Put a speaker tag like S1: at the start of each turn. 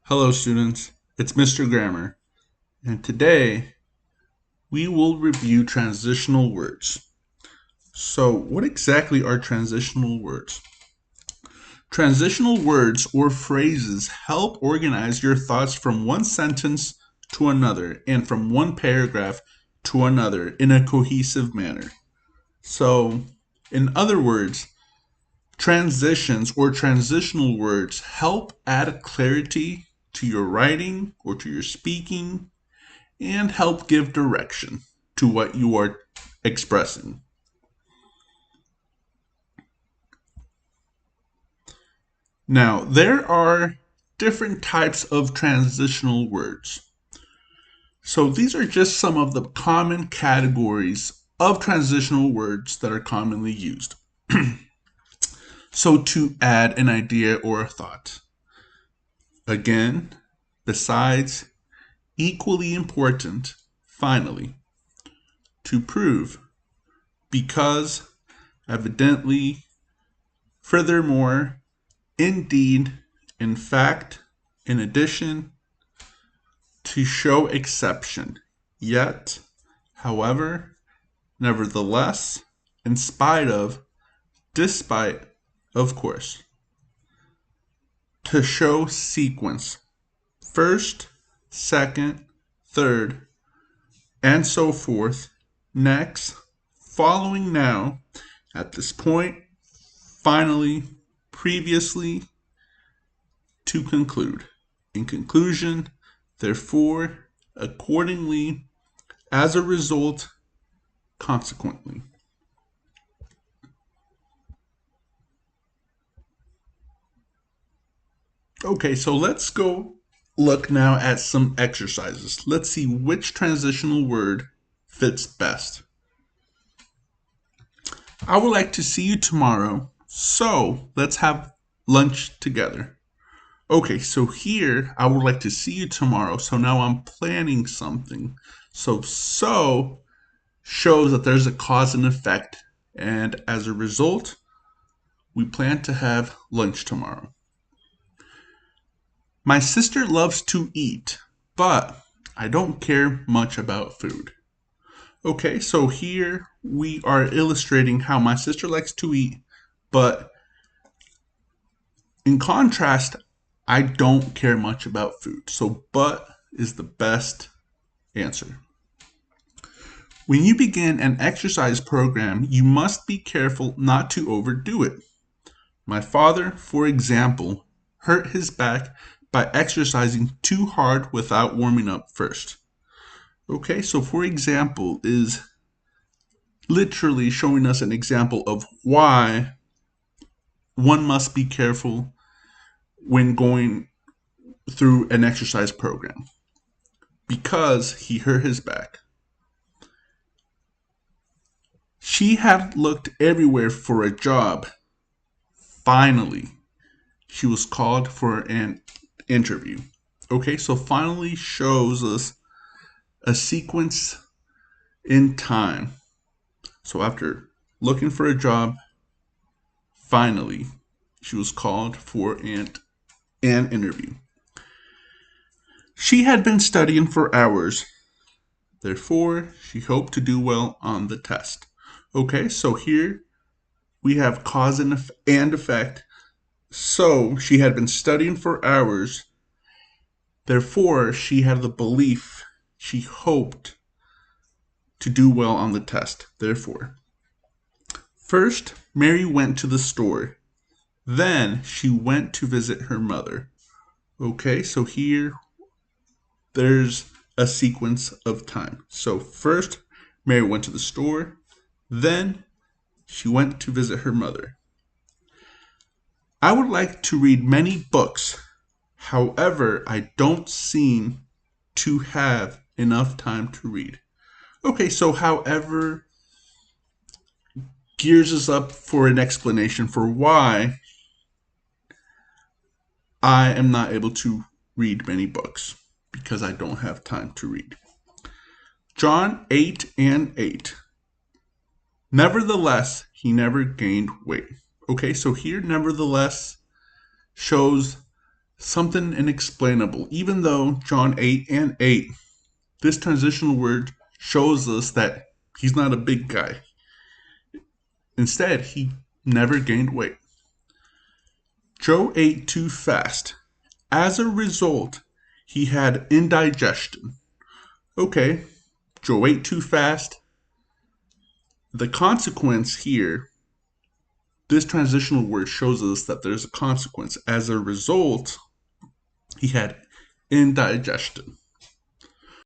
S1: Hello, students. It's Mr. Grammar, and today we will review transitional words. So, what exactly are transitional words? Transitional words or phrases help organize your thoughts from one sentence to another and from one paragraph to another in a cohesive manner. So, in other words, transitions or transitional words help add clarity to your writing or to your speaking and help give direction to what you are expressing. Now, there are different types of transitional words. So these are just some of the common categories of transitional words that are commonly used. So to add an idea or a thought. Again, besides, equally important, finally. To prove, because, evidently, furthermore, indeed, in fact, in addition, to show exception, yet, however, nevertheless, in spite of, despite, of course. To show sequence, first, second, third, and so forth, next, following now, at this point, finally, previously, to conclude. In conclusion, therefore, accordingly, as a result, consequently. Okay, so let's go look now at some exercises. Let's see which transitional word fits best. I would like to see you tomorrow, so let's have lunch together. Okay, so here I would like to see you tomorrow, so now I'm planning something. So shows that there's a cause and effect, and as a result, we plan to have lunch tomorrow. My sister loves to eat, but I don't care much about food. Okay, so here we are illustrating how my sister likes to eat, but in contrast, I don't care much about food. So, but is the best answer. When you begin an exercise program, you must be careful not to overdo it. My father, for example, hurt his back by exercising too hard without warming up first. Okay, so for example, is literally showing us an example of why one must be careful when going through an exercise program because he hurt his back. She had looked everywhere for a job. Finally, she was called for an interview. Okay, so finally shows us a sequence in time. So after looking for a job, finally, she was called for an interview. She had been studying for hours. Therefore, she hoped to do well on the test. Okay, so here we have cause and effect. So she had been studying for hours. Therefore, she had the belief, she hoped to do well on the test. Therefore, first, Mary went to the store. Then she went to visit her mother. Okay, so here there's a sequence of time. So first, Mary went to the store. Then she went to visit her mother. I would like to read many books. However, I don't seem to have enough time to read. Okay, so however gears us up for an explanation for why I am not able to read many books because I don't have time to read. John 8 and 8. Nevertheless, he never gained weight. Okay, so here, nevertheless, shows Something inexplainable. Even though John ate and ate, this transitional word shows us that he's not a big guy. Instead, he never gained weight. Joe ate too fast. As a result, he had indigestion. Okay, Joe ate too fast. The consequence here, this transitional word shows us that there's a consequence. As a result, he had indigestion.